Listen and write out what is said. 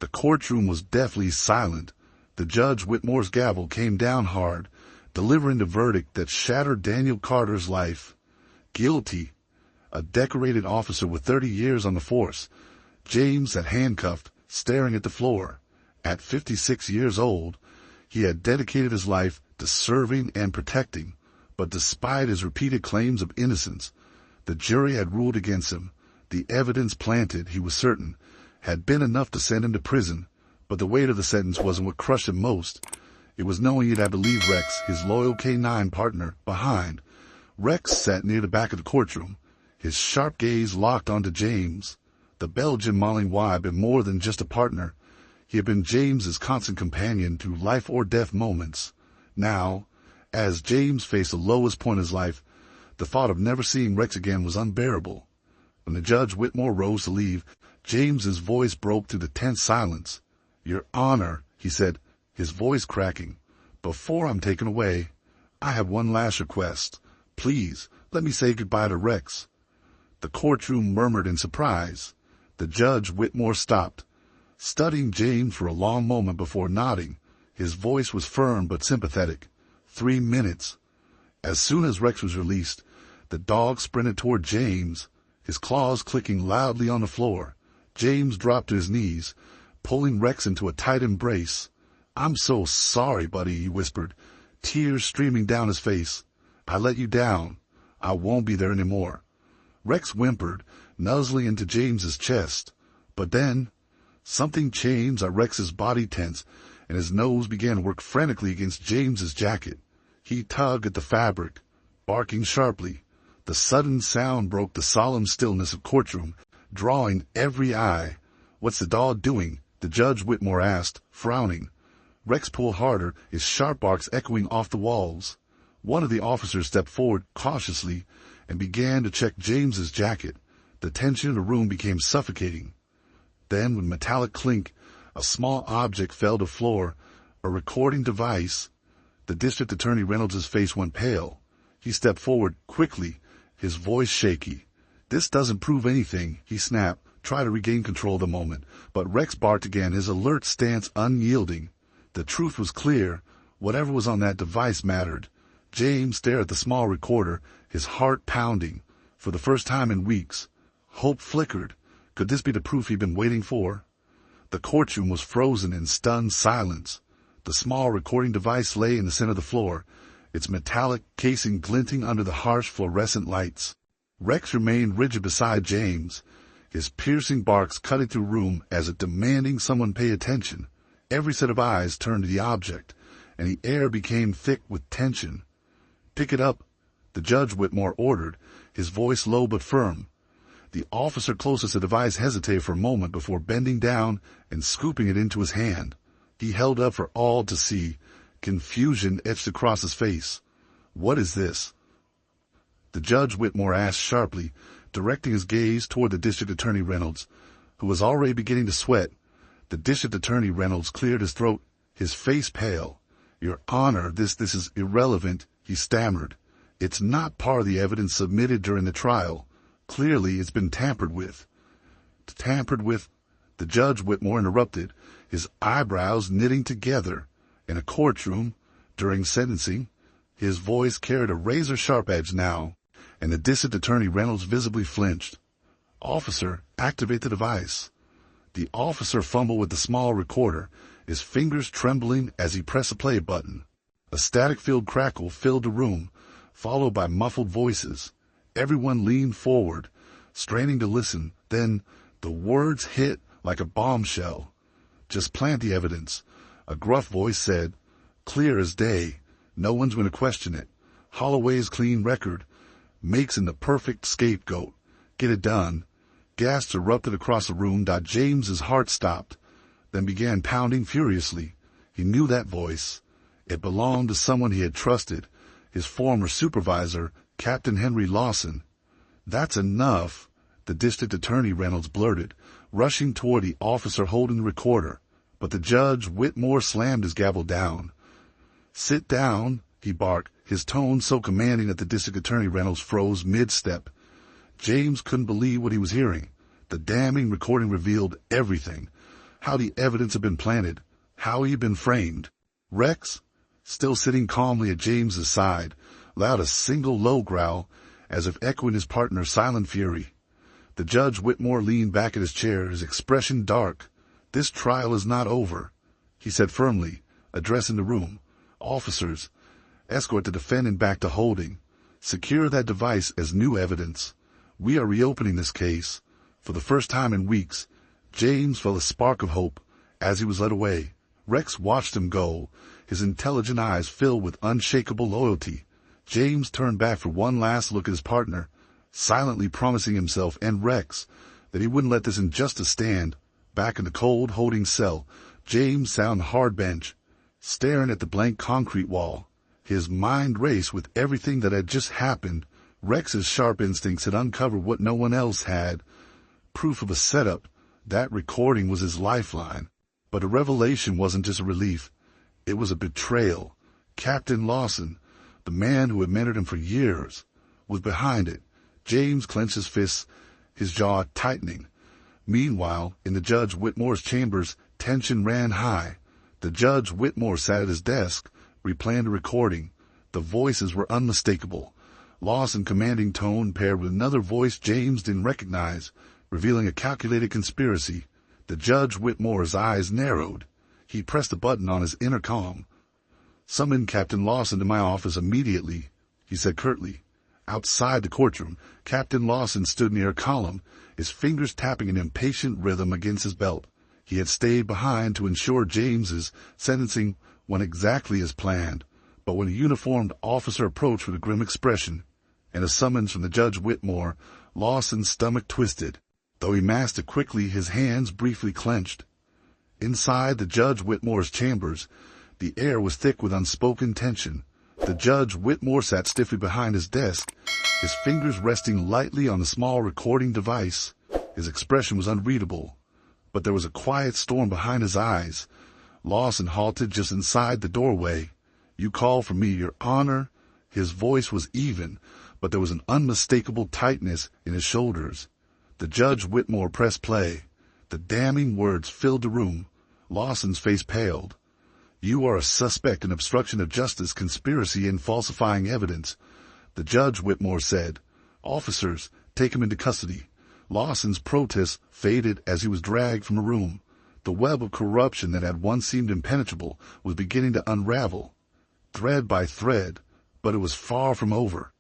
The courtroom was deathly silent. The Judge Whitmore's gavel came down hard, delivering the verdict that shattered Daniel Carter's life. Guilty. A decorated officer with 30 years on the force. James sat handcuffed, staring at the floor. At 56 years old, he had dedicated his life to serving and protecting, but despite his repeated claims of innocence, the jury had ruled against him. The evidence planted, he was certain, had been enough to send him to prison, but the weight of the sentence wasn't what crushed him most. It was knowing he'd have to leave Rex, his loyal K-9 partner, behind. Rex sat near the back of the courtroom, his sharp gaze locked onto James. The Belgian Malinois had been more than just a partner. He had been James's constant companion through life-or-death moments. Now, as James faced the lowest point of his life, the thought of never seeing Rex again was unbearable. When the Judge Whitmore rose to leave, James's voice broke through the tense silence. "Your Honor," he said, his voice cracking, "before I'm taken away, I have one last request. Please, let me say goodbye to Rex." The courtroom murmured in surprise. The Judge Whitmore stopped, studying James for a long moment before nodding. His voice was firm but sympathetic. 3 minutes. As soon as Rex was released, the dog sprinted toward James, his claws clicking loudly on the floor. James dropped to his knees, pulling Rex into a tight embrace. "I'm so sorry, buddy," he whispered, tears streaming down his face. "I let you down. I won't be there anymore." Rex whimpered, nuzzling into James's chest. But then, something changed as Rex's body tensed, and his nose began to work frantically against James's jacket. He tugged at the fabric, barking sharply. The sudden sound broke the solemn stillness of courtroom, drawing every eye. "What's the dog doing?" the Judge Whitmore asked, frowning. Rex pulled harder, his sharp barks echoing off the walls. One of the officers stepped forward cautiously and began to check James's jacket. The tension in the room became suffocating. Then, with a metallic clink, a small object fell to the floor, a recording device. The District Attorney Reynolds' face went pale. He stepped forward quickly, his voice shaky. "This doesn't prove anything," he snapped, trying to regain control of the moment. But Rex barked again, his alert stance unyielding. The truth was clear. Whatever was on that device mattered. James stared at the small recorder, his heart pounding. For the first time in weeks, hope flickered. Could this be the proof he'd been waiting for? The courtroom was frozen in stunned silence. The small recording device lay in the center of the floor, its metallic casing glinting under the harsh fluorescent lights. Rex remained rigid beside James, his piercing barks cutting through the room as if demanding someone pay attention. Every set of eyes turned to the object, and the air became thick with tension. "Pick it up," the Judge Whitmore ordered, his voice low but firm. The officer closest to the device hesitated for a moment before bending down and scooping it into his hand. He held up for all to see. Confusion etched across his face. "What is this?" the Judge Whitmore asked sharply, directing his gaze toward the District Attorney Reynolds, who was already beginning to sweat. The District Attorney Reynolds cleared his throat, his face pale. "Your Honor, this is irrelevant," he stammered. "It's not part of the evidence submitted during the trial. Clearly, it's been tampered with." "Tampered with?" the Judge Whitmore interrupted, his eyebrows knitting together. In a courtroom, during sentencing, his voice carried a razor-sharp edge now, and the District Attorney Reynolds visibly flinched. "Officer, activate the device." The officer fumbled with the small recorder, his fingers trembling as he pressed the play button. A static-filled crackle filled the room, followed by muffled voices. Everyone leaned forward, straining to listen. Then the words hit like a bombshell. "Just plant the evidence," a gruff voice said. "Clear as day. No one's going to question it. Holloway's clean record makes him the perfect scapegoat. Get it done." Gasps erupted across the room. James's heart stopped, then began pounding furiously. He knew that voice. It belonged to someone he had trusted, his former supervisor, Captain Henry Lawson. "That's enough," the District Attorney Reynolds blurted, rushing toward the officer holding the recorder. But the Judge Whitmore slammed his gavel down. "Sit down," he barked, his tone so commanding that the District Attorney Reynolds froze mid-step. James couldn't believe what he was hearing. The damning recording revealed everything. how the evidence had been planted, how he had been framed. Rex, still sitting calmly at James's side, allowed a single low growl, as if echoing his partner's silent fury. The Judge Whitmore leaned back in his chair, his expression dark. "This trial is not over," he said firmly, addressing the room. "Officers, escort the defendant back to holding. Secure that device as new evidence. We are reopening this case." For the first time in weeks, James felt a spark of hope as he was led away. Rex watched him go, his intelligent eyes filled with unshakable loyalty. James turned back for one last look at his partner, silently promising himself and Rex that he wouldn't let this injustice stand. Back in the cold holding cell, James sat on the hard bench, staring at the blank concrete wall. His mind raced with everything that had just happened. Rex's sharp instincts had uncovered what no one else had. Proof of a setup. That recording was his lifeline. But the revelation wasn't just a relief. It was a betrayal. Captain Lawson, the man who had mentored him for years, was behind it. James clenched his fists, his jaw tightening. Meanwhile, in the Judge Whitmore's chambers, tension ran high. The Judge Whitmore sat at his desk, replaying the recording. The voices were unmistakable. Lawson's commanding tone paired with another voice James didn't recognize, revealing a calculated conspiracy. The Judge Whitmore's eyes narrowed. He pressed a button on his intercom. "Summon Captain Lawson to my office immediately," he said curtly. Outside the courtroom, Captain Lawson stood near a column, his fingers tapping an impatient rhythm against his belt. He had stayed behind to ensure James's sentencing went exactly as planned, but when a uniformed officer approached with a grim expression and a summons from the Judge Whitmore, Lawson's stomach twisted. Though he masked it quickly, his hands briefly clenched. Inside the Judge Whitmore's chambers, the air was thick with unspoken tension. The Judge Whitmore sat stiffly behind his desk, his fingers resting lightly on the small recording device. His expression was unreadable, but there was a quiet storm behind his eyes. Lawson halted just inside the doorway. "You called for me, Your Honor." His voice was even, but there was an unmistakable tightness in his shoulders. The Judge Whitmore pressed play. The damning words filled the room. Lawson's face paled. "You are a suspect in obstruction of justice, conspiracy, and falsifying evidence," the Judge Whitmore said. "Officers, take him into custody." Lawson's protest faded as he was dragged from the room. The web of corruption that had once seemed impenetrable was beginning to unravel, thread by thread, but it was far from over.